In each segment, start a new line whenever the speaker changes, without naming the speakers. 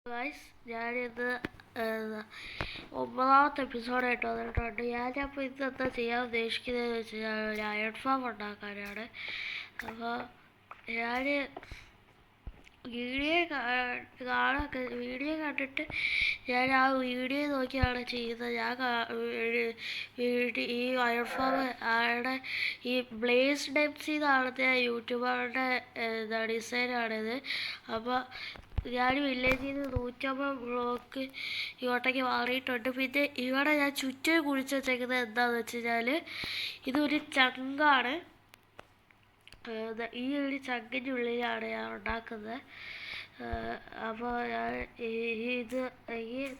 Guys ഞാനിന്ന് ഒമ്പതാമത്തെ എപ്പിസോഡായിട്ട് വന്നിട്ടുണ്ട്. ഞാനപ്പോൾ ഇന്ന് എന്താ ചെയ്യാൻ ഉദ്ദേശിക്കുന്നതെന്ന് വെച്ച് കഴിഞ്ഞാൽ ഒരു അയൺ ഫാം ഉണ്ടാക്കാനാണ്. അപ്പോൾ ഞാൻ വീഡിയോ കണ്ടിട്ട് ഞാൻ ആ വീഡിയോ നോക്കിയാണ് ചെയ്യുന്നത്. ഈ അയൺ ഫാം ആളുടെ ഈ ബ്ലേസ് ഡെപ്സി എന്നാണ് യൂട്യൂബറുടെ ഡിസൈനാണിത്. അപ്പോൾ ഞാൻ വില്ലേജിൽ നിന്ന് 150 ബ്ലോക്ക് ഇങ്ങോട്ടേക്ക് മാറിയിട്ടുണ്ട്. പിന്നെ ഇവിടെ ഞാൻ ചുറ്റും കുഴിച്ച് വെച്ചേക്കുന്നത് എന്താണെന്ന് വെച്ച് കഴിഞ്ഞാൽ ഇതൊരു ചങ്കാണ്. ഈ ഒരു ചങ്കിൻ്റെ ഉള്ളിലാണ് ഞാൻ ഉണ്ടാക്കുന്നത്. അപ്പോൾ ഞാൻ ഈ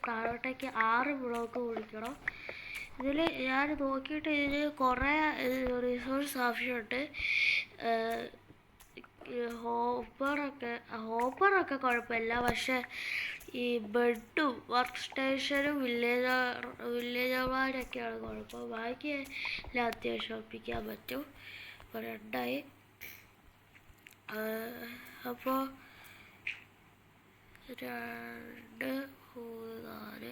താഴോട്ടേക്ക് 6 ബ്ലോക്ക് കുഴിക്കണം. ഇതിൽ ഞാൻ നോക്കിയിട്ട് ഇതിന് കുറേ റിസോഴ്സ് ആവശ്യമുണ്ട്. ഹോപ്പറൊക്കെ കുഴപ്പമില്ല, പക്ഷെ ഈ ബെഡും വർക്ക് സ്റ്റേഷനും വില്ലേജർമാരൊക്കെയാണ് കുഴപ്പം. ബാക്കി എല്ലാം അത്യാവശ്യം ഒപ്പിക്കാൻ പറ്റും. ഇപ്പോൾ 2 അപ്പോൾ 2, 3, 4,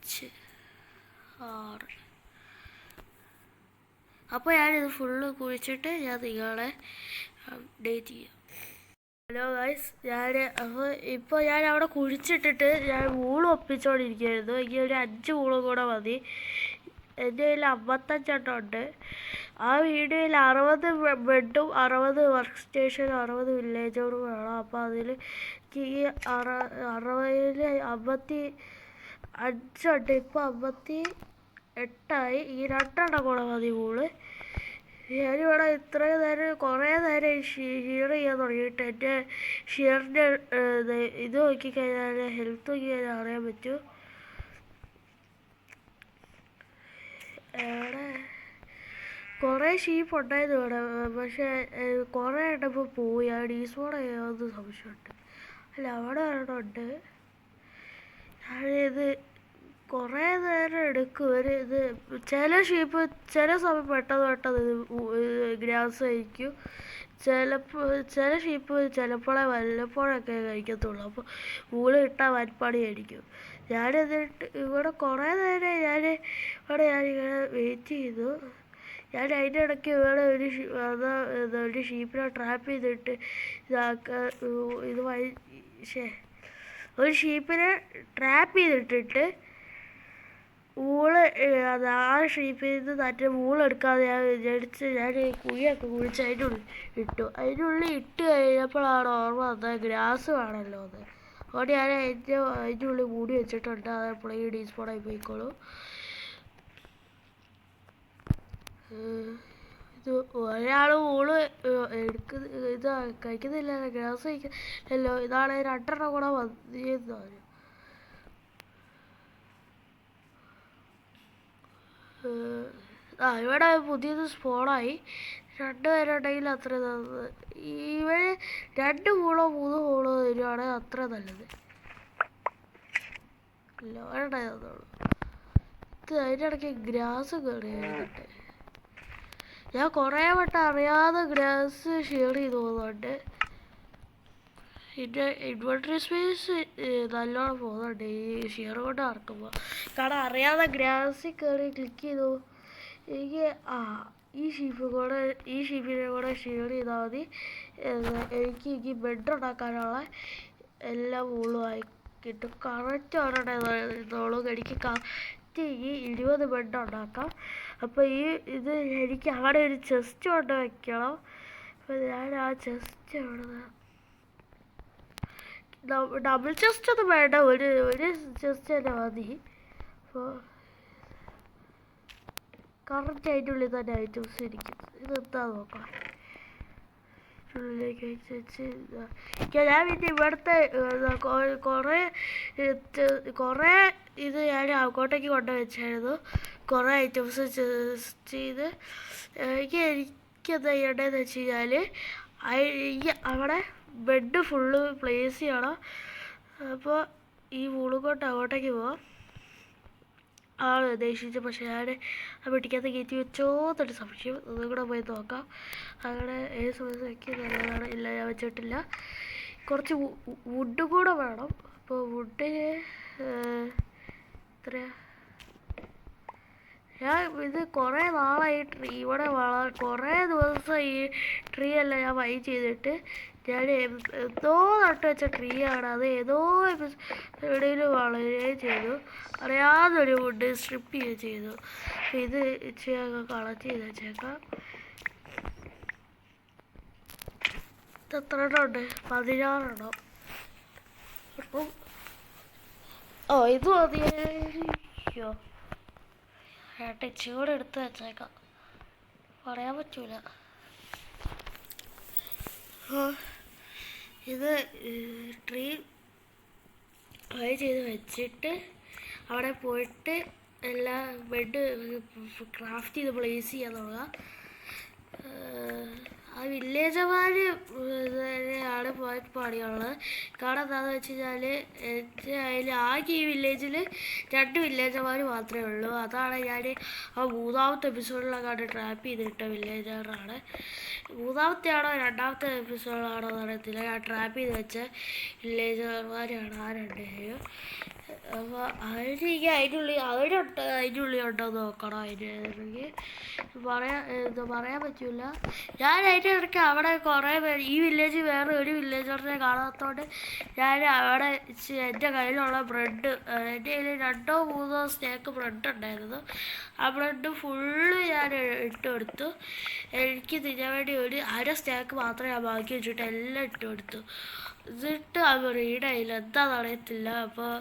5, 6. അപ്പോൾ ഞാനിത് ഫുള്ള് കുഴിച്ചിട്ട് ഞാൻ നിങ്ങളെ അപ്ഡേറ്റ് ചെയ്യാം. ഹലോ ഗൈസ്, ഇപ്പോൾ ഞാൻ അവിടെ കുഴിച്ചിട്ടിട്ട് ഞാൻ വൂള് ഒപ്പിച്ചുകൊണ്ടിരിക്കുകയായിരുന്നു. എനിക്ക് ഒരു 5 വൂളും കൂടെ മതി. എൻ്റെ കയ്യിൽ 55 ഉണ്ട്. ആ വീഡിയോയിൽ 60 ബെഡും 60 വർക്ക് സ്റ്റേഷനും 60 വില്ലേജറും വേണം. അപ്പോൾ അതിൽ ഈ 60-ൽ 55 ഉണ്ട്. ഇപ്പോൾ 58ആയി. ഈ 2 കൂടെ മതി വൂള്. ഞാനിവിടെ ഇത്രയും നേരം കുറേ നേരം ഷിയർ ചെയ്യാൻ തുടങ്ങിയിട്ട് എൻ്റെ ഷിയറിൻ്റെ ഇത് നോക്കിക്കഴിഞ്ഞാൽ ഹെൽത്ത് നോക്കിക്കഴിഞ്ഞാൽ അറിയാൻ പറ്റും. ഇവിടെ കുറേ ഷീപ്പ് ഉണ്ടായിരുന്നു ഇവിടെ, പക്ഷേ കുറേ എണ്ണപ്പോൾ പോയി. ആ ഡീസ്പോൺ ചെയ്യാമെന്ന് സംശയമുണ്ട്. അല്ല, അവിടെ ഒരെണ്ണമുണ്ട്. ഞാനിത് കുറേ നേരം എടുക്കും. ഇത് ചില ഷീപ്പ് ചില സമയം പെട്ടെന്ന് ഗ്രാസ് കഴിക്കും. ചില ഷീപ്പ് വല്ലപ്പോഴൊക്കെ കഴിക്കത്തുള്ളൂ. അപ്പോൾ വൂള് കിട്ടാൻ വൻപണിയായിരിക്കും. ഞാനെന്നിട്ട് ഇവിടെ കുറേ നേരം ഞാനിങ്ങനെ വെയിറ്റ് ചെയ്തു. ഞാൻ അതിൻ്റെ ഇടയ്ക്ക് ഇവിടെ ഒരു ഷീപ്പിനെ ട്രാപ്പ് ചെയ്തിട്ട് ഒരു ഷീപ്പിനെ ട്രാപ്പ് ചെയ്തിട്ടിട്ട് വൂള് ആ ഷീപ്പിൽ നിന്ന് മറ്റേ വൂളെടുക്കാതെ ഞാൻ വിചാരിച്ച് ഞാൻ കുഴിയൊക്കെ കുഴിച്ച് അതിൻ്റെ ഉള്ളിൽ ഇട്ടു. അതിൻ്റെ ഉള്ളിൽ ഇട്ട് കഴിഞ്ഞപ്പോഴാണ് ഓർമ്മ വന്നത് ഗ്രാസ് വേണമല്ലോ എന്ന്. അതുകൊണ്ട് ഞാൻ അതിൻ്റെ ഉള്ളിൽ മൂടി വെച്ചിട്ടുണ്ട്. അതെപ്പോഴും ഈ ഡീസ്പോണായി പോയിക്കോളും. ഇത് ഒരാൾ വൂള് ഇത് കഴിക്കുന്നില്ല, ഗ്രാസ് കഴിക്കുന്നില്ലല്ലോ. ഇതാണ് 2 കൂടെ മതിയെന്ന് പറഞ്ഞു. ഇവിടെ പുതിയത് സ്പോണായി. 2 പേരുണ്ടെങ്കിൽ അത്ര നല്ലത്. ഇവര് 2 വൂളോ 3 വൂളോ തരുവാണെങ്കിൽ അത്ര നല്ലത്. ഇല്ല, വേണ്ടതുള്ളൂ. അതിൻ്റെ ഇടയ്ക്ക് ഗ്രാസ് കയറിയിട്ട് ഞാൻ കുറേ വട്ടം അറിയാതെ ഗ്രാസ് ഷെയർ ചെയ്ത് പോകുന്നുണ്ട്. എൻ്റെ ഇൻവെർട്ടറി സ്പേസ് നല്ലോണം പോകുന്നുണ്ട് ഈ ഷെയർ കൊണ്ട് നടക്കുമ്പോൾ. കാരണം അറിയാതെ ഗ്രാസിൽ കയറി ക്ലിക്ക് ചെയ്തു. എനിക്ക് ഈ ഷീപ്പിനെ കൂടെ ഷെയർ ചെയ്താൽ മതി. എനിക്ക് ബെഡ് ഉണ്ടാക്കാനുള്ള എല്ലാ വൂളുമായി കിട്ടും. കറക്റ്റ് ഒരെണ്ണോളൂ. എനിക്ക് കറക്റ്റ് 20 ബെഡ് ഉണ്ടാക്കാം. അപ്പോൾ ഇത് എനിക്ക് അവിടെ ഒരു ചെസ്റ്റ് കൊണ്ട് വയ്ക്കണം. അപ്പോൾ ഞാൻ ആ ചെസ്റ്റ് ഡബിൾ ചെസ്റ്റ് ഒന്നും വേണ്ട, ഒരു ചെസ്റ്റ് തന്നെ മതി. അപ്പോൾ കറക്റ്റ് അതിൻ്റെ ഉള്ളിൽ തന്നെ ഐറ്റംസ് ഇരിക്കും. ഇതെന്താ നോക്കാം. ഉള്ളിലേക്ക് വെച്ച് ഞാൻ പിന്നെ ഇവിടുത്തെ കുറേ ഇത് ഞാൻ അങ്ങോട്ടേക്ക് കൊണ്ടുവച്ചായിരുന്നു. കുറേ ഐറ്റംസ് ചെയ്ത് എനിക്കെന്താ ചെയ്യേണ്ടതെന്ന് വെച്ച് കഴിഞ്ഞാൽ അവിടെ ബെഡ് ഫുള്ള് പ്ലേസ് ചെയ്യണം. അപ്പോൾ ഈ വൂളുകൊണ്ട് അങ്ങോട്ടേക്ക് പോവാം. ആൾ ഉദ്ദേശിച്ചു, പക്ഷെ ഞാൻ ആ വെട്ടിക്കകത്ത് കയറ്റി വെച്ചോന്നൊരു സംശയം. ഒന്നും കൂടെ പോയി നോക്കാം. അങ്ങനെ ഏത് സമയത്ത് വയ്ക്കുന്നത് നല്ലതാണ്. ഇല്ല, ഞാൻ വെച്ചിട്ടില്ല. കുറച്ച് വുഡ് കൂടെ വേണം. അപ്പോൾ വുഡ് എത്രയാ? ഞാൻ ഇത് കുറേ നാളായി ട്രീ ഇവിടെ കുറേ ദിവസം ഈ ട്രീ എല്ലാം ഞാൻ വൈ ചെയ്തിട്ട് ഞാൻ എന്തോ നട്ട് വെച്ച ട്രീ ആണ്. അത് ഏതോ എവിടെയും വളരുകയും ചെയ്തു. അറിയാതൊരു വുഡ് സ്ട്രിപ്പ് ചെയ്യുകയും ചെയ്തു. അപ്പം ഇത് ഇച്ചിരി കളക്ട് ചെയ്ത് വെച്ചേക്കാം. ഇത് എത്ര എണ്ണം ഉണ്ട്? 16 എണ്ണം. അപ്പം ഇത് മതിയോ? ഇച്ചിരി എടുത്ത് വെച്ചേക്കാം, പറയാൻ പറ്റൂല. ഇത് ട്രീ ഫ്രൈ ചെയ്ത് വെച്ചിട്ട് അവിടെ പോയിട്ട് എല്ലാ ബെഡ് ക്രാഫ്റ്റ് ചെയ്ത് പ്ലേസ് ചെയ്യാൻ തുടങ്ങാം. ആ വില്ലേജർമാർ ആണ് പോയിട്ട് പണിയുള്ളത്. കാരണം എന്താണെന്ന് വെച്ച് കഴിഞ്ഞാൽ അതിൽ ആകെ ഈ വില്ലേജിൽ 2 വില്ലേജർമാർ മാത്രമേ ഉള്ളൂ. അതാണ് ഞാൻ ആ 3ാമത്തെ എപ്പിസോഡിലൊക്കെ ട്രാപ്പ് ചെയ്തിട്ട വില്ലേജറാണ്. 3ാമത്തെ ആണോ 2ാമത്തെ എപ്പിസോഡാണോ എന്ന് അറിയത്തില്ല. ഞാൻ ട്രാപ്പ് ചെയ്ത് വെച്ച വില്ലേജർമാരാണ് ആ 2 പേരും. അപ്പോൾ അതിന് അതിൻ്റെ ഉള്ളിൽ ഉണ്ടോ എന്ന് നോക്കണം. അതിന് പറയാൻ പറ്റില്ല. ഞാൻ അതിൻ്റെ ഇടയ്ക്ക് അവിടെ കുറേ പേര് ഈ വില്ലേജ് വേറെ ഒരു വില്ലേജറിനെ കാണാത്തതുകൊണ്ട് ഞാൻ അവിടെ എൻ്റെ കയ്യിലുള്ള ബ്രെഡ്, എൻ്റെ കയ്യിൽ 2 or 3 സ്നേക്ക് ബ്രെഡ് ഉണ്ടായിരുന്നു. ആ ബ്രെഡ് ഫുള്ള് ഞാൻ ഇട്ട് കൊടുത്തു. എനിക്ക് തിന്നാൻ വേണ്ടി ഒരു 1/2 സ്നേക്ക് മാത്രമേ ഞാൻ ബാക്കി വെച്ചിട്ട് എല്ലാം ഇട്ട് കൊടുത്തു. എന്നിട്ട് അത് റീഡായില്ല, എന്താണെന്ന് അറിയത്തില്ല. അപ്പോൾ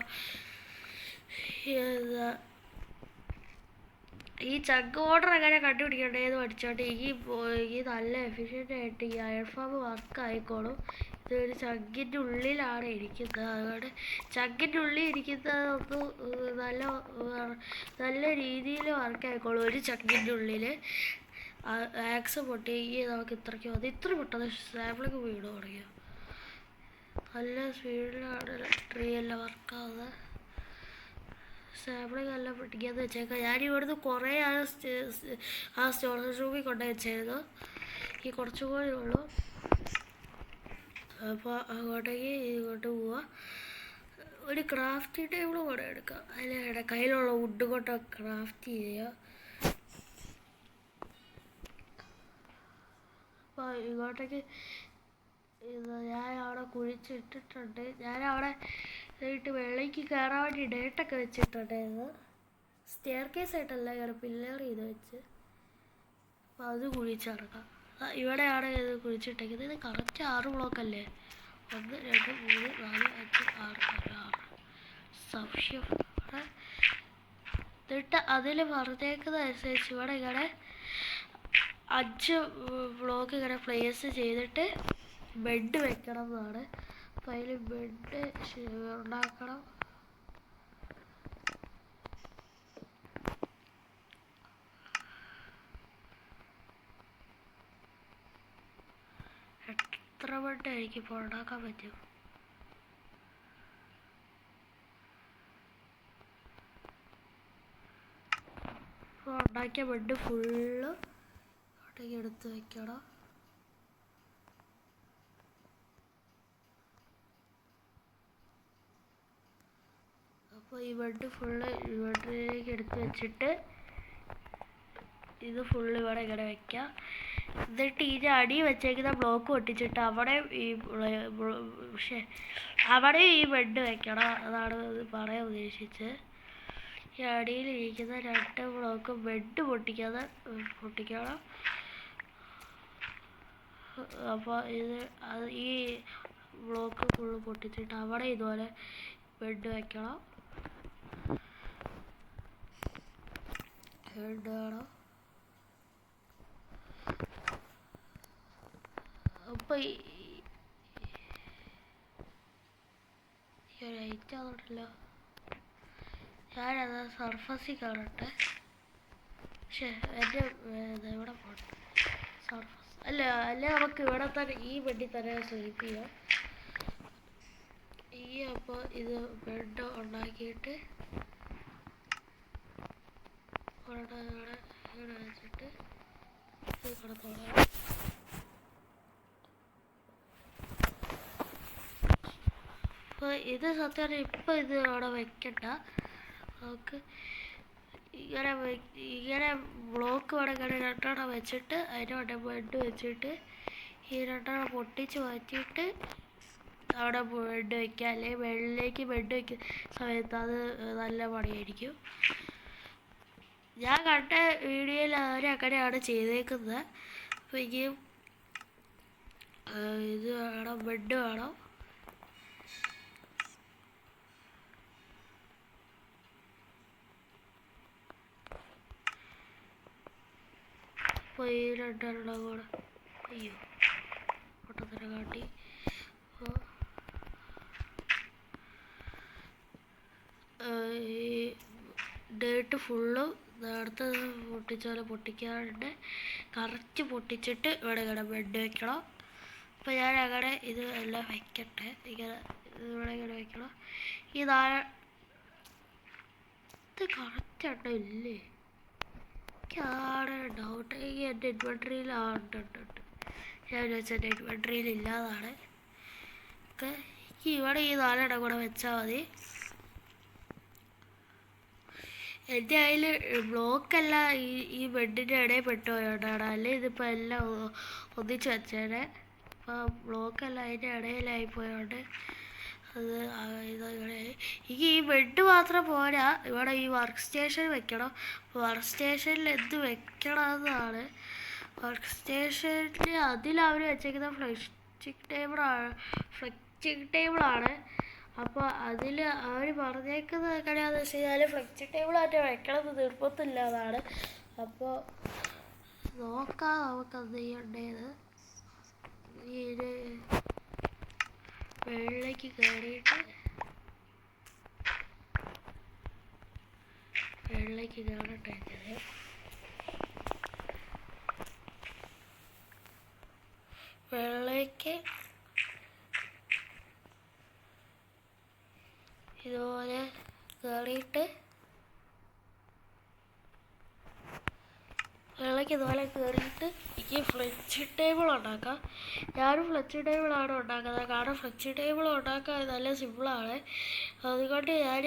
ഈ ചങ്ക് വാട്ടർ എങ്ങനെ കണ്ടുപിടിക്കണ്ടേന്ന് പഠിച്ചോണ്ട് ഈ നല്ല എഫിഷ്യൻ്റായിട്ട് ഈ അയൺ ഫാം വർക്ക് ആയിക്കോളും. ഇതൊരു ചങ്കിൻ്റെ ഉള്ളിലാണ് ഇരിക്കുന്നത്. അതുകൊണ്ട് ചങ്കിൻ്റെ ഉള്ളിൽ ഇരിക്കുന്നത് നല്ല രീതിയിൽ വർക്ക് ആയിക്കോളും. ഒരു ചങ്കിൻ്റെ ഉള്ളിൽ ആക്സ് പൊട്ടി നമുക്ക് ഇത്രയ്ക്ക് മതി. ഇത്ര പെട്ടെന്ന് സാമ്പിളൊക്കെ വീട് തുടങ്ങിയ നല്ല സ്പീഡിലാണ് ട്രീ എല്ലാം വർക്കാവുന്നത്. സാമ്പിളിങ് എല്ലാം പൊട്ടിക്കാന്ന് വെച്ചേക്കാം. ഞാനിവിടുന്ന് കുറേ ആ സ്റ്റോറേജ് റൂമിൽ കൊണ്ടുപോയി വെച്ചായിരുന്നു. ഈ കുറച്ചും കൂടി ഉള്ളൂ. അപ്പോൾ ഇങ്ങോട്ട് പോവാം. ഒരു ക്രാഫ്റ്റിംഗ് ടേബിൾ കൂടെ എടുക്കാം. അതിൽ കയ്യിലുള്ള വുഡ് കൊണ്ട് ക്രാഫ്റ്റ് ചെയ്യുക. അപ്പോൾ ഇങ്ങോട്ടേക്ക് ഞാൻ അവിടെ കുഴിച്ചിട്ടിട്ടുണ്ട്. ഞാനവിടെ ഇട്ട് വെള്ളയ്ക്ക് കയറാൻ വേണ്ടി ഡേറ്റൊക്കെ വെച്ചിട്ടുണ്ടായിരുന്നു. സ്റ്റെയർ കേസ് ആയിട്ടല്ല, ഇങ്ങനെ പില്ലർ ചെയ്ത് വെച്ച്. അപ്പോൾ അത് കുഴിച്ചിറക്കാം. ഇവിടെയാണ് ഇത് കുഴിച്ചിട്ടേക്കുന്നത്. ഇത് കറക്റ്റ് 6 ബ്ലോക്കല്ലേ? 1 2 3 4 5 6 സംശയം. എന്നിട്ട് അതിൽ പറഞ്ഞേക്കുന്ന അനുസരിച്ച് ഇവിടെ ഇങ്ങനെ 5 ബ്ലോക്ക് ഇങ്ങനെ പ്ലേസ് ചെയ്തിട്ട് ബെഡ് വെക്കണം എന്നാണ്. അപ്പോൾ അതിൽ ബെഡ് ഉണ്ടാക്കണം. എത്ര ബെഡ് എനിക്കിപ്പോൾ ഉണ്ടാക്കാൻ പറ്റും? അപ്പോൾ ഉണ്ടാക്കിയ ബെഡ് ഫുള്ള് അങ്ങോട്ടേക്ക് എടുത്ത് വെക്കണം. അപ്പോൾ ഈ ബെഡ് ഫുള്ള് ബെഡിലേക്ക് എടുത്ത് വെച്ചിട്ട് ഇത് ഫുള്ള് ഇവിടെ ഇങ്ങനെ വെക്കാം. എന്നിട്ട് ഇതിൻ്റെ അടി വെച്ചേക്കുന്ന ബ്ലോക്ക് പൊട്ടിച്ചിട്ട് അവിടെ ഈ ബെഡ് വെക്കണം. അതാണ് പറയാൻ ഉദ്ദേശിച്ചത്. ഈ അടിയിലിരിക്കുന്ന 2 ബ്ലോക്ക് ബെഡ് പൊട്ടിക്കണം. അപ്പോൾ ഈ ബ്ലോക്ക് ഫുള്ള് പൊട്ടിച്ചിട്ട് അവിടെ ഇതുപോലെ ബെഡ് വെക്കണം. ബെഡാണോ? അപ്പോൾ ലൈറ്റ് ആവുന്നില്ല. ഞാനത് സർഫസിൽ കാണട്ടെ. പക്ഷേ എൻ്റെ ഇവിടെ പോട്ടെ. സർഫസ് അല്ലേ നമുക്ക് ഇവിടെ തന്നെ ഈ ബെഡിൽ തന്നെ സ്ലീപ്പ് ചെയ്യാം. അപ്പോൾ ഇത് ബെഡ് ഉണ്ടാക്കിയിട്ട് ഇവിടെ വെച്ചിട്ട് ഇത് കിടത്തോളാം. അപ്പോൾ അപ്പോൾ ഇത് സത്യം ഇപ്പം ഇത് അവിടെ വെക്കണ്ട. നമുക്ക് ഇങ്ങനെ ബ്ലോക്ക് വേണമെങ്കിൽ രണ്ടെണ്ണം വെച്ചിട്ട് അതിനോടെ ബെഡ് വെച്ചിട്ട് ഈ രണ്ടെണ്ണം പൊട്ടിച്ച് മാറ്റിയിട്ട് അവിടെ ബെഡ് വയ്ക്കുക. അല്ലെങ്കിൽ വെള്ളിലേക്ക് ബെഡ് വയ്ക്കുന്ന സമയത്ത് അത് നല്ല പണിയായിരിക്കും. ഞാൻ കണ്ട വീഡിയോയിൽ അവരങ്ങനെയാണ് ചെയ്തേക്കുന്നത്. അപ്പോൾ ഇനിയും ഇത് വേണം, ബെഡ് വേണം. അപ്പോൾ ഈ രണ്ടെണ്ണം കൂടെ അയ്യോ പൊട്ടത്തരം കാട്ടി. ഈ ഡേട്ട് ഫുള്ളും നേരത്തെ പൊട്ടിച്ച പോലെ പൊട്ടിക്കാണ്ട് കറക്റ്റ് പൊട്ടിച്ചിട്ട് ഇവിടെ ബെഡ് വെക്കണം. അപ്പോൾ ഞാൻ അങ്ങനെ ഇത് എല്ലാം വയ്ക്കട്ടെ. ഇങ്ങനെ ഇവിടെ ഇങ്ങനെ വയ്ക്കണം. ഈ നാല് ഇത് കറക്റ്റാട്ടോ ഇല്ലേ? എനിക്കാണ് ഡൗട്ട്. ഈ എൻ്റെ ഇൻവെൻട്രിയിൽ ഉണ്ട്. ഞാൻ വെച്ച എൻ്റെ ഇൻവെൻട്രിയിൽ ഇല്ലാതാണ്. ഒക്കെ ഇവിടെ ഈ നാലെണ്ണം കൂടെ വെച്ചാൽ മതി. എൻ്റെ കയ്യിൽ ബ്ലോക്കല്ല ഈ ബെഡിൻ്റെ ഇടയിൽ പെട്ടുപോയോണ്ടാണ്. അല്ലെങ്കിൽ ഇതിപ്പോൾ എല്ലാം ഒന്നിച്ച് വെച്ചേനെ. അപ്പോൾ ബ്ലോക്കല്ല അതിൻ്റെ ഇടയിലായി പോയോണ്ട് അത് ഇതങ്ങനെ. ഈ ബെഡ് മാത്രം പോരാ, ഇവിടെ ഈ വർക്ക് സ്റ്റേഷൻ വെക്കണം. വർക്ക് സ്റ്റേഷനിൽ എന്ത് വെക്കണമെന്നാണ്. വർക്ക് സ്റ്റേഷനിൽ അതിലവർ വെച്ചേക്കുന്ന ഫ്ലെക്സിങ് ടേബിളാണ്. അപ്പോൾ അതിൽ അവർ പറഞ്ഞേക്കുന്നത് എങ്ങനെയാണെന്ന് വെച്ച് കഴിഞ്ഞാൽ ഫ്ലെക്സിങ് ടേബിളായിട്ട് വെക്കണമെന്ന് നിർബന്ധമില്ലാതാണ്. അപ്പോൾ നോക്കാം നമുക്കെന്ത് ചെയ്യണ്ടേന്ന്. ഇത് വെള്ളയ്ക്ക് കയറിയിട്ട് വെള്ളയ്ക്ക് കയറട്ടെ. വെള്ളയ്ക്ക് ഇതുപോലെ കയറിയിട്ട് ഇതുപോലെ കയറിയിട്ട് ഈ ഫ്ലെക്സി ടേബിൾ ഉണ്ടാക്കാം. ഞാനും ഫ്ലെക്സി ടേബിളാണ് ഉണ്ടാക്കുന്നത്. കാരണം ഫ്ലെക്സി ടേബിൾ ഉണ്ടാക്കാൻ നല്ല സിമ്പിളാണ്. അതുകൊണ്ട് ഞാൻ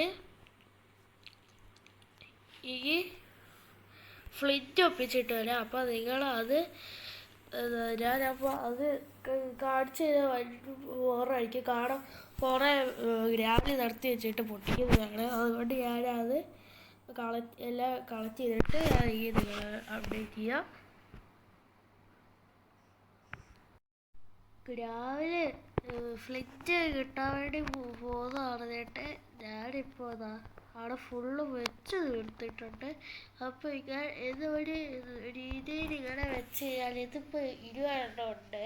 ഈ ഫ്ലിറ്റ് ഒപ്പിച്ചിട്ട് വരാം. അപ്പോൾ നിങ്ങളത് ഞാനപ്പോൾ അത് കാണിച്ച് ഓർമ്മയായിരിക്കും. കാരണം കുറേ ഗ്രാവിൽ നിർത്തി വെച്ചിട്ട് പൊട്ടിക്കുന്നതാണ്. അതുകൊണ്ട് ഞാനത് എല്ലാം കളക്ട് ചെയ്തിട്ട് ഞാൻ ഈ നിങ്ങൾ അപ്ഡേറ്റ് ചെയ്യാം. രാവിലെ ഫ്ലിറ്റ് കിട്ടാൻ വേണ്ടി പോകുന്നതാണ് ചേട്ടെ. ഞാനിപ്പോൾ അവിടെ ഫുള്ള് വെച്ച് തീർത്തിട്ടുണ്ട്. അപ്പോൾ ഞാൻ ഇതൊരു രീതിയിൽ ഇങ്ങനെ വെച്ച് കഴിഞ്ഞാൽ ഇതിപ്പോൾ 20 എണ്ണം ഉണ്ട്.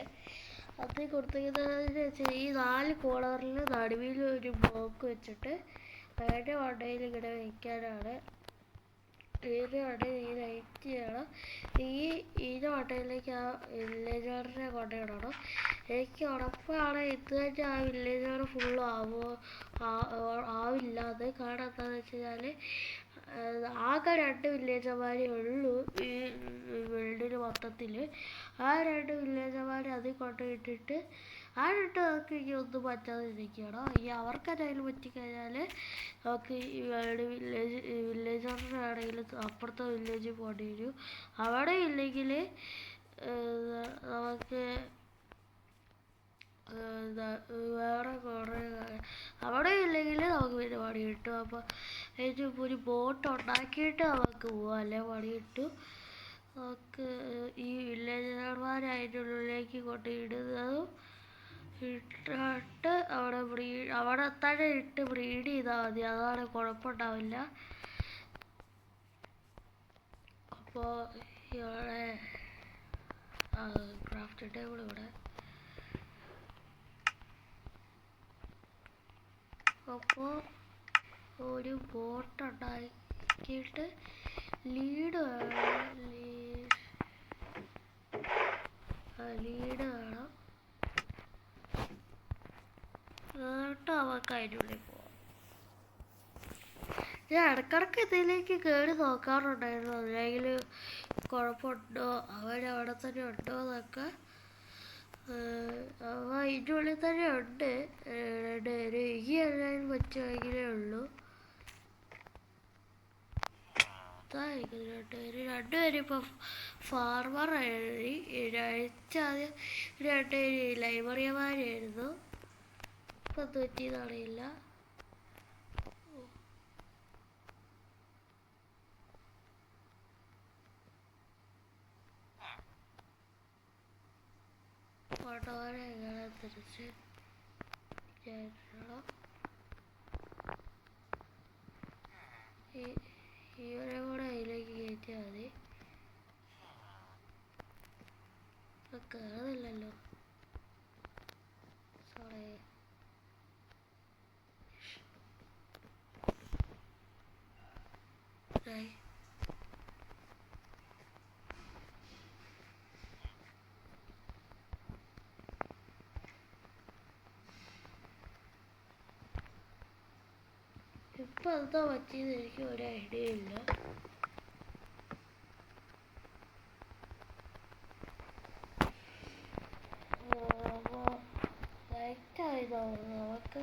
അത് കൊടുത്തിരിക്കുന്നതെന്ന് വെച്ചാൽ ഈ 4 കോർണറിൽ നടുവിൽ ഒരു ബ്ലോക്ക് വെച്ചിട്ട് അതിൻ്റെ വടയിൽ ഇങ്ങനെ വയ്ക്കാനാണ്. ഇതിൻ്റെ വടയിൽ ഈ ലൈറ്റ് ചെയ്യണം. ഇതിൻ്റെ വടയിലേക്ക് ആ വില്ലേജറിനെ കൊണ്ടുവിടണം. എനിക്ക് ഉറപ്പാണ് ഇത് തന്നെ ആ വില്ലേജർ ഫുള്ളും ആവില്ല. അത് കാരണം എന്താണെന്ന് വെച്ച് കഴിഞ്ഞാൽ ആകെ 2 വില്ലേജർമാരേ ഉള്ളൂ ഈ വേൾഡിൽ മൊത്തത്തിൽ. ആ 2 വില്ലേജർമാരെ അതിൽ കൊണ്ടുപോയിട്ടിട്ട് ആ 2 നമുക്ക് ഇനി ഒന്നും പറ്റാതെ ഇരിക്കണം. ഈ അവർക്ക് എന്തെങ്കിലും പറ്റിക്കഴിഞ്ഞാൽ നമുക്ക് ഈ വില്ലേജറിൻ്റെ ആണെങ്കിൽ അപ്പുറത്തെ വില്ലേജിൽ പോകേണ്ടി വരും. അവിടെ ഇല്ലെങ്കിൽ നമുക്ക് വേറെ കുറേ അവിടെ ഇല്ലെങ്കിൽ നമുക്ക് പിന്നെ പണി കിട്ടും. അപ്പോൾ അതിന് ഒരു ബോട്ട് ഉണ്ടാക്കിയിട്ട് നമുക്ക് പോവാം. അല്ലെ പണി കിട്ടും. നമുക്ക് ഈ വില്ലേജർമാരെ അതിൻ്റെ ഉള്ളിലേക്ക് കൊണ്ടിടുന്നതും ഇട്ടിട്ട് അവിടെ തന്നെ ഇട്ട് ബ്രീഡ് ചെയ്താൽ മതി. അതാണ് കുഴപ്പമുണ്ടാവില്ല. അപ്പോൾ ഇവിടെ ക്രാഫ്റ്റ് ടേബിൾ ഇവിടെ. അപ്പോൾ ഒരു ബോട്ട് ഉണ്ടാക്കിയിട്ട് ലീഡ് വേണം. എന്നിട്ട് അവർക്ക് അതിൻ്റെ ഉള്ളിൽ പോവാം. ഞാൻ ഇടയ്ക്കിടയ്ക്ക് ഇതിലേക്ക് കയറി നോക്കാറുണ്ടായിരുന്നു. അല്ലെങ്കിൽ കുഴപ്പമുണ്ടോ, അവരവിടെ തന്നെ ഉണ്ടോ എന്നൊക്കെ. അതിൻ്റെ ഉള്ളിൽ തന്നെ ഉണ്ട് ഈ എല്ലാം പറ്റുമെങ്കിലേ ഉള്ളൂ. രണ്ടുപേരും ഇപ്പം ഫാർമർ ആയി. ആദ്യം രണ്ടുപേരും ലൈബ്രറിയന്മാരായിരുന്നു. ഇപ്പം പറ്റിയെന്നറിയില്ല. ഓട്ടോനെ എങ്ങനെ തിരിച്ച് കയറ്റണം. ഇവരെ കൂടെ അതിലേക്ക് കയറ്റിയാൽ മതി. കയറുന്നില്ലല്ലോ. സോറി. ഇപ്പം എന്താ പറ്റിയെന്ന് എനിക്ക് ഒരു ഐഡിയ ഇല്ല. ലൈറ്റായി തോന്നുന്നു. നമുക്ക്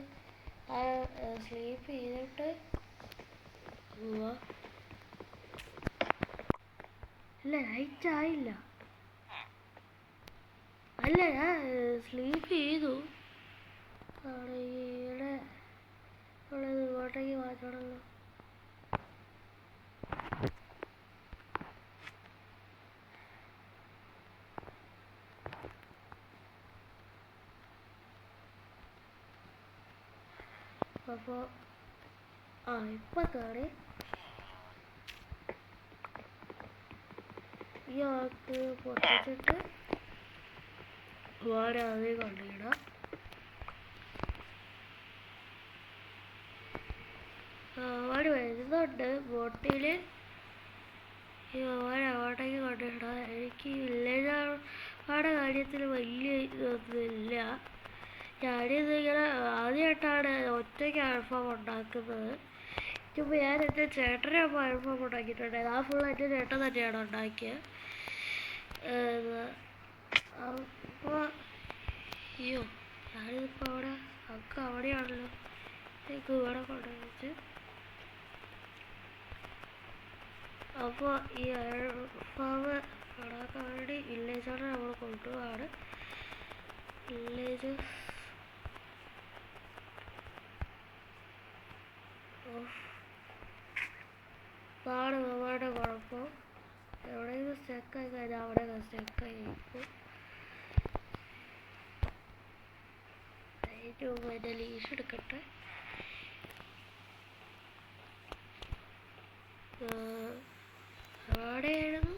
സ്ലീപ്പ് ചെയ്തിട്ട് പോവാ. ഇല്ല, ലൈറ്റ് ആയില്ല. അല്ല, ഞാൻ സ്ലീപ്പ് ചെയ്തു. ഇവിടെ ഉള്ളത് ഇങ്ങോട്ടേക്ക് മാറ്റണമല്ലോ. അപ്പോൾ ഇപ്പം കയറി. ഈ ആൾക്ക് പൊട്ടിച്ചിട്ട് വേറെ അതേ കൊണ്ടിടാം. അവര് വരുന്നുണ്ട് ബോട്ടിൽ. അങ്ങോട്ടേക്ക് കൊണ്ടിടാം. എനിക്ക് വില്ലേജുകളുടെ കാര്യത്തിൽ വലിയ ഇതൊന്നുമില്ല. ഞാനിതിങ്ങനെ ആദ്യമായിട്ടാണ് ഒറ്റയ്ക്ക് ആൽഫാം ഉണ്ടാക്കുന്നത്. ഇപ്പോൾ ഞാൻ എൻ്റെ ചേട്ടനെ അപ്പോൾ ആൽഫാം ഉണ്ടാക്കിയിട്ടുണ്ടായത്. ആ ഫുൾ എൻ്റെ ചേട്ടൻ തന്നെയാണ് ഉണ്ടാക്കിയത്. അപ്പോൾ അയ്യോ, ഞാനിതിപ്പോൾ അവിടെ നമുക്ക് അവിടെയാണല്ലോ. എനിക്ക് ഇവിടെ കൊണ്ടുവച്ച് അപ്പോൾ ഈ ആൽഫാം ഉണ്ടാക്കാൻ വേണ്ടി വില്ലേജാണ് നമ്മൾ കൊണ്ടുപോവാണ്. വില്ലേജ് ഇതാണ് നമ്മുടെ കുഴപ്പം. എവിടെയെങ്കിലും സ്റ്റക്കായി കഴിഞ്ഞാൽ അവിടെ സ്റ്റക്കായി കഴിക്കും. അതിൻ്റെ മുമ്പ് എൻ്റെ ലീഷ് എടുക്കട്ടെ. എവിടെയായിരുന്നു?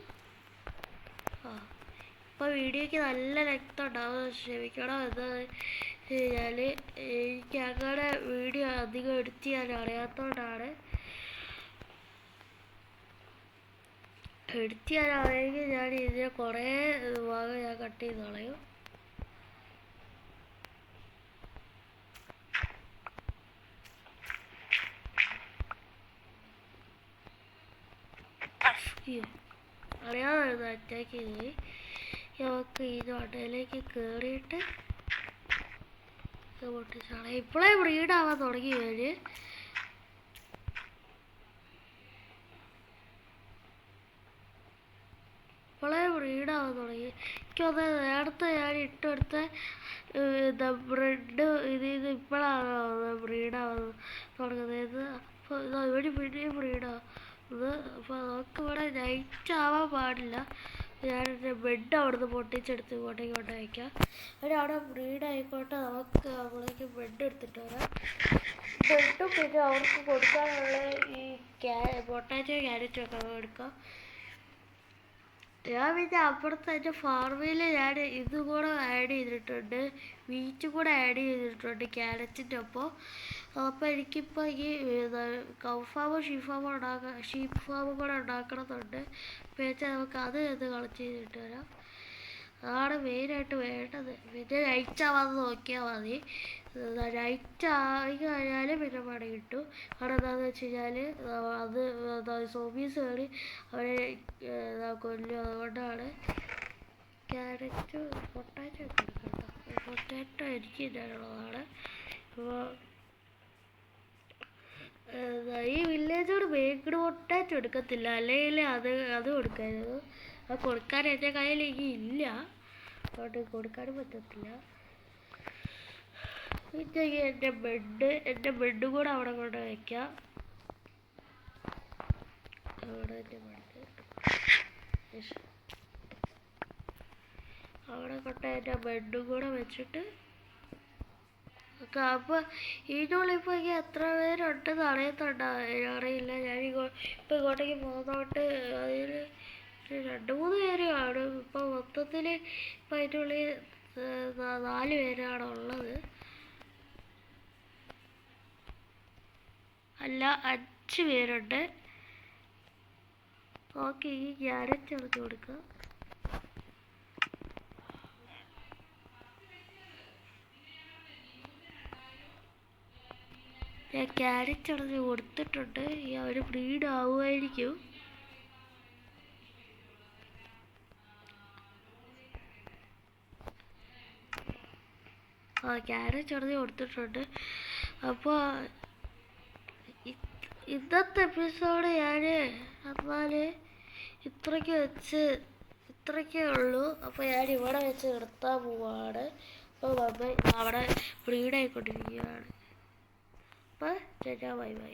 ഇപ്പോൾ വീഡിയോയ്ക്ക് നല്ല ലെങ്ത് ഉണ്ടാവും, ക്ഷമിക്കണം. എന്താ കഴിഞ്ഞാൽ എനിക്ക് അങ്ങനെ വീഡിയോ അധികം എഡിറ്റ് ചെയ്യാൻ അറിയാത്തതുകൊണ്ടാണ്. എഡിറ്റ് ചെയ്യാനാണെങ്കിൽ ഞാൻ ഇതിനെ കുറേ ഭാഗം ഞാൻ കട്ട് ചെയ്ത് കളയും. അറിയാമായിരുന്നു അറ്റാക്ക് ചെയ്ത്. നമുക്ക് ഈ വട്ടയിലേക്ക് കയറിയിട്ട് പൊട്ടിച്ചാണ്. ഇപ്പോഴേ ബ്രീഡാവാൻ തുടങ്ങി ഇവര്. ഇപ്പോഴേ ബ്രീഡാവാൻ തുടങ്ങി. എനിക്കൊന്ന് നേരത്തെ ഞാൻ ഇട്ടെടുത്ത ബ്രെഡ് ഇത് ഇപ്പോഴാണ് ബ്രീഡാവാൻ തുടങ്ങുന്നത്. അപ്പോൾ ഇവിടെ പിന്നെയും ബ്രീഡാവുന്നത്. അപ്പോൾ നമുക്കിവിടെ നൈറ്റ് ആവാൻ പാടില്ല. ഞാനെൻ്റെ ബെഡ് അവിടുന്ന് പൊട്ടിച്ചെടുത്ത് ഇങ്ങോട്ടേക്ക് കൊണ്ട് വയ്ക്കാം. അവിടെ ബ്രീഡ് ആയിക്കോട്ടെ. നമുക്ക് അവിടേക്ക് ബെഡ് എടുത്തിട്ട് വരാം. ബെഡും പിന്നെ അവർക്ക് കൊടുക്കാനുള്ള ഈ പൊട്ടാറ്റോ ക്യാരറ്റും ഒക്കെ എടുക്കാം. ഞാൻ പിന്നെ അപ്പുറത്ത് എൻ്റെ ഫാർമിൽ ഞാൻ ഇത് കൂടെ ആഡ് ചെയ്തിട്ടുണ്ട്, മീറ്റ് കൂടെ ആഡ് ചെയ്തിട്ടുണ്ട് ക്യാരറ്റിൻ്റെ ഒപ്പം. അപ്പോൾ എനിക്കിപ്പോൾ ഈ കൗ ഫാമും ഷീപ്പ് ഫാമും കൂടെ ഉണ്ടാക്കണമെന്നുണ്ട്. പിന്നെ നമുക്ക് അത് കളക്ട് ചെയ്തിട്ട് വരാം. അതാണ് മെയിനായിട്ട് വേണ്ടത്. പിന്നെ നൈറ്റ് ആവാതെ നോക്കിയാൽ മതി. നൈറ്റ് ആയി കഴിഞ്ഞാൽ പിന്നെ പണി കിട്ടും. കാരണം എന്താണെന്ന് വെച്ച് കഴിഞ്ഞാൽ അത് സോംബീസ് കയറി അവരെ കൊല്ലും. അതുകൊണ്ടാണ് ക്യാരറ്റ് പൊട്ടാറ്റോ ഒക്കെ എടുക്കട്ടോ. പൊട്ടാറ്റോ എനിക്ക് തിന്നാനുള്ളതാണ്. അപ്പോൾ ഈ വില്ലേജോട് ബേക്ക്ഡ് പൊട്ടാറ്റോ എടുക്കത്തില്ല, അല്ലെങ്കിൽ അത് കൊടുക്കായിരുന്നു. അത് കൊടുക്കാൻ എൻ്റെ കയ്യിലേക്ക് ഇല്ല, അതുകൊണ്ട് കൊടുക്കാനും പറ്റത്തില്ല. പിന്നെ എൻ്റെ ബെഡ് കൂടെ അവിടെ കൊണ്ട് വയ്ക്കാം. അവിടെ എൻ്റെ ബെഡ് അവിടെ കൊണ്ട് എൻ്റെ ബെഡും കൂടെ വെച്ചിട്ട് അപ്പോൾ ഇതിനുള്ളിപ്പോൾ എനിക്ക് എത്ര പേരുണ്ടെന്ന് അറിയില്ല. ഞാൻ ഇപ്പോൾ ഇങ്ങോട്ടേക്ക് പോകുന്നതുകൊണ്ട് അതിൽ 2-3 പേര് കാണും. ഇപ്പോൾ മൊത്തത്തിൽ ഇപ്പോൾ അതിനുള്ളിൽ 4 പേരാണ് ഉള്ളത്. അല്ല, 5 പേരുണ്ട്. ഓക്കെ, ഈ ക്യാരറ്റ് ഇറക്കി കൊടുക്കുക. ഞാൻ ക്യാരറ്റ് ഇറക്കി കൊടുത്തിട്ടുണ്ട്. ഈ അവർ ബ്രീഡ് ആവുമായിരിക്കും. ക്യാരറ്റ് ഇറക്കി കൊടുത്തിട്ടുണ്ട്. അപ്പോൾ ഇന്നത്തെ എപ്പിസോഡ് ഞാൻ എന്നാൽ ഇത്രയ്ക്കേ ഉള്ളൂ. അപ്പോൾ ഞാൻ ഇവിടെ വെച്ച് നിർത്താൻ പോവാണ്. അപ്പോൾ അവിടെ ബ്രീഡായിക്കൊണ്ടിരിക്കുകയാണ്. അപ്പോൾ ബൈ ബൈ.